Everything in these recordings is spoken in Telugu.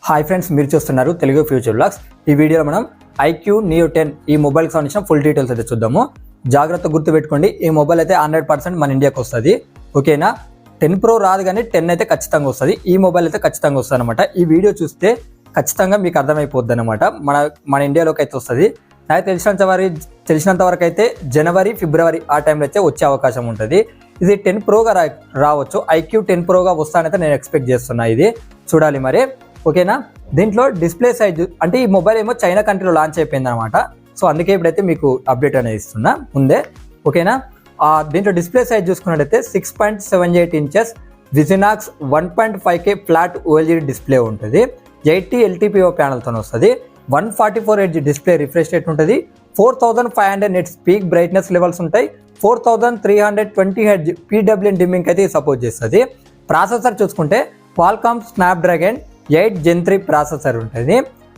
హాయ్ ఫ్రెండ్స్, మీరు చూస్తున్నారు తెలుగు ఫ్యూచర్ వ్లాగ్స్. ఈ వీడియోలో మనం ఐక్యూ నియో 10 ఈ మొబైల్కి సంబంధించిన ఫుల్ డీటెయిల్స్ అయితే చూద్దాము. జాగ్రత్త గుర్తుపెట్టుకోండి, ఈ మొబైల్ అయితే 100% మన ఇండియాకి వస్తుంది. ఓకేనా? 10 Pro రాదు కానీ 10 అయితే ఖచ్చితంగా వస్తుంది. ఈ మొబైల్ అయితే ఖచ్చితంగా వస్తుంది అనమాట. ఈ వీడియో చూస్తే ఖచ్చితంగా మీకు అర్థమైపోద్ది అనమాట. మన ఇండియాలోకి అయితే వస్తుంది. నాకు తెలిసినంత వరకు అయితే జనవరి, ఫిబ్రవరి ఆ టైంలో అయితే వచ్చే అవకాశం ఉంటుంది. ఇది 10 Proగా రావచ్చు. ఐక్యూ 10 Proగా వస్తానైతే నేను ఎక్స్పెక్ట్ చేస్తున్నా. ఇది చూడాలి మరి. ఓకేనా? దీంట్లో డిస్ప్లే సైజ్ అంటే ఈ మొబైల్ ఏమో చైనా కంట్రీలో లాంచ్ అయిపోయింది అనమాట. సో అందుకే ఇప్పుడైతే మీకు అప్డేట్ అనేది ఇస్తున్నా ముందే. ఓకేనా? దీంట్లో డిస్ప్లే సైజ్ చూసుకున్నట్టయితే 6.78 ఇంచెస్ విజినాక్స్ 1.5K ఫ్లాట్ OLED డిస్ప్లే ఉంటుంది. 80 LTPO ప్యానల్తో వస్తుంది. 144 Hz డిస్ప్లే రిఫ్రెష్ రేట్ ఉంటుంది. 4500 nits పీక్ బ్రైట్నెస్ లెవెల్స్ ఉంటాయి. 4320 Hz PWM డిమ్మింగ్ అయితే సపోర్ట్ చేస్తుంది. ప్రాసెసర్ చూసుకుంటే క్వాల్కామ్ స్నాప్డ్రాగన్ 8 Gen 3 ప్రాసెసర్ ఉంటుంది.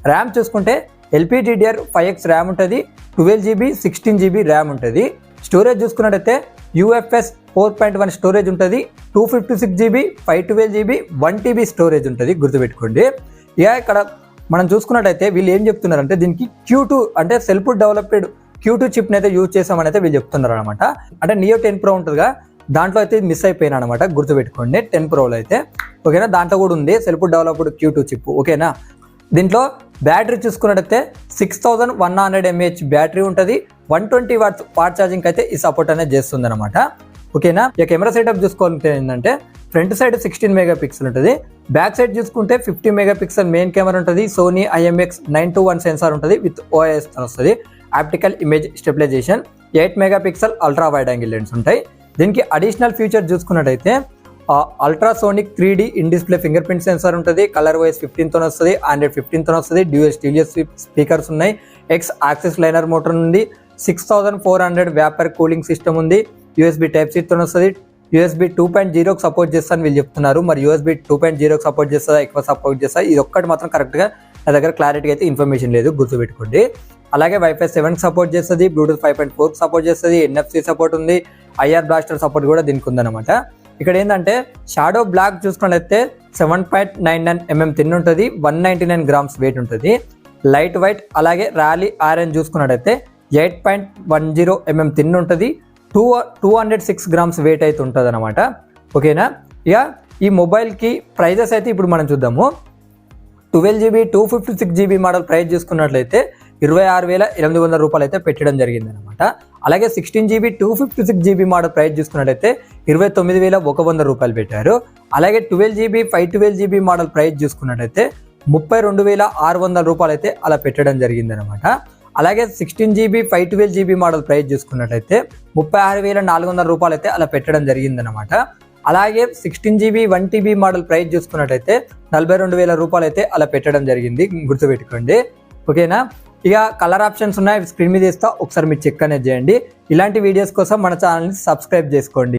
ర్యామ్ చూసుకుంటే LPDDR5X ర్యామ్ ఉంటుంది. 12GB 16GB ర్యామ్ ఉంటుంది. స్టోరేజ్ చూసుకున్నట్టయితే UFS 4.1 స్టోరేజ్ ఉంటుంది. 256GB 512GB 1TB స్టోరేజ్ ఉంటుంది. గుర్తుపెట్టుకోండి. ఇక ఇక్కడ మనం చూసుకున్నట్టయితే వీళ్ళు ఏం చెప్తున్నారంటే దీనికి Q2 అంటే సెల్ఫ్ డెవలప్డ్ Q2 చిప్ని అయితే యూజ్ చేసామని అయితే వీళ్ళు చెప్తున్నారు అనమాట. అంటే నియో 10 Pro ఉంటుందిగా, దాంట్లో అయితే మిస్ అయిపోయినా అనమాట. గుర్తుపెట్టుకోండి 10 Proలో అయితే. ఓకేనా? దాంట్లో కూడా ఉంది సెల్ఫ్ డెవలప్డ్ Q2 చిప్. ఓకేనా? దీంట్లో బ్యాటరీ చూసుకున్నట్టయితే 6100 mAh బ్యాటరీ ఉంటుంది. 120 వాట్స్ ఫాస్ట్ ఛార్జింగ్ అయితే ఈ సపోర్ట్ అనేది చేస్తుంది అనమాట. ఓకేనా? ఇక కెమెరా సెటప్ చూసుకోవాలంటే ఏంటంటే ఫ్రంట్ సైడ్ 16 మెగాపిక్సెల్ ఉంటుంది. బ్యాక్ సైడ్ చూసుకుంటే 50 మెగాపిక్సెల్ మెయిన్ కెమెరా ఉంటుంది. సోనీ IMX921 సెన్సార్ ఉంటుంది విత్ OIS వస్తుంది. Optical image stabilisation. 8 megapixel ultra wide angle lens ఉంటాయి. దీనికి అడిషనల్ ఫీచర్ చూసుకున్నట్టయితే ultrasonic 3D in display fingerprint sensor ఉంటుంది. కలర్ OS 15తో వస్తుంది. Android 15తో వస్తుంది. డ్యూయల్ స్టీరియో స్పీకర్స్ ఉన్నాయి. X యాక్సిస్ లైనర్ మోటార్ ఉంది. 6400 వేపర్ కూలింగ్ సిస్టమ్ ఉంది. USB Type-C తో వస్తుంది. USB 2.0కి సపోర్ట్ చేస్తాను వీళ్ళు చెప్తున్నారు. మరి USB 2.0కి సపోర్ట్ చేస్తుందా, ఎక్కువ సపోర్ట్ చేస్తా, ఇది ఒక్కటి మాత్రం కరెక్ట్గా నా దగ్గర క్లారిటీగా అయితే ఇన్ఫర్మేషన్ లేదు. గుర్తుపెట్టుకోండి. అలాగే Wi-Fi 7కి సపోర్ట్ చేస్తుంది. Bluetooth 5.4కి సపోర్ట్ చేస్తుంది. NFC సపోర్ట్ ఉంది. IR బ్లాస్టర్ సపోర్ట్ కూడా దీనికి ఉందన్నమాట. ఇక్కడ ఏంటంటే షాడో బ్లాక్ చూసుకున్నట్లయితే 7.99 mm థిన్ ఉంటుంది. 199 grams వెయిట్ ఉంటుంది. Light white. అలాగే ర్యాలీ ఆరెంజ్ చూసుకున్నట్టయితే 8.10 mm థిన్ ఉంటుంది. 206 grams వెయిట్ అయితే ఉంటుంది అనమాట. ఓకేనా? ఇక ఈ మొబైల్కి ప్రైజెస్ అయితే ఇప్పుడు మనం చూద్దాము. 12GB 256GB మోడల్ ప్రైస్ చూసుకున్నట్లయితే 26,800 రూపాయలు అయితే పెట్టడం జరిగింది అనమాట. అలాగే 16GB 256GB మోడల్ ప్రైస్ చూసుకున్నట్లయితే 29,100 రూపాయలు పెట్టారు. అలాగే 12GB 512GB మోడల్ ప్రైస్ చూసుకున్నట్లయితే 32,600 రూపాయలు అయితే అలా పెట్టడం జరిగింది అనమాట. అలాగే 16GB 512GB మోడల్ ప్రైస్ చూసుకున్నట్లయితే 36,400 రూపాయలు అయితే అలా పెట్టడం జరిగింది అనమాట. అలాగే 16GB 1TB మోడల్ ప్రైస్ చూసుకున్నట్లయితే 42,000 రూపాయలు అయితే అలా పెట్టడం జరిగింది. గుర్తుపెట్టుకోండి. ఓకేనా? ఇక కలర్ ఆప్షన్స్ ఉన్నాయి, స్క్రీన్ మీద ఇస్తా, ఒకసారి మీరు చెక్ అనేది చేయండి. ఇలాంటి వీడియోస్ కోసం మన ఛానల్ని సబ్స్క్రైబ్ చేసుకోండి.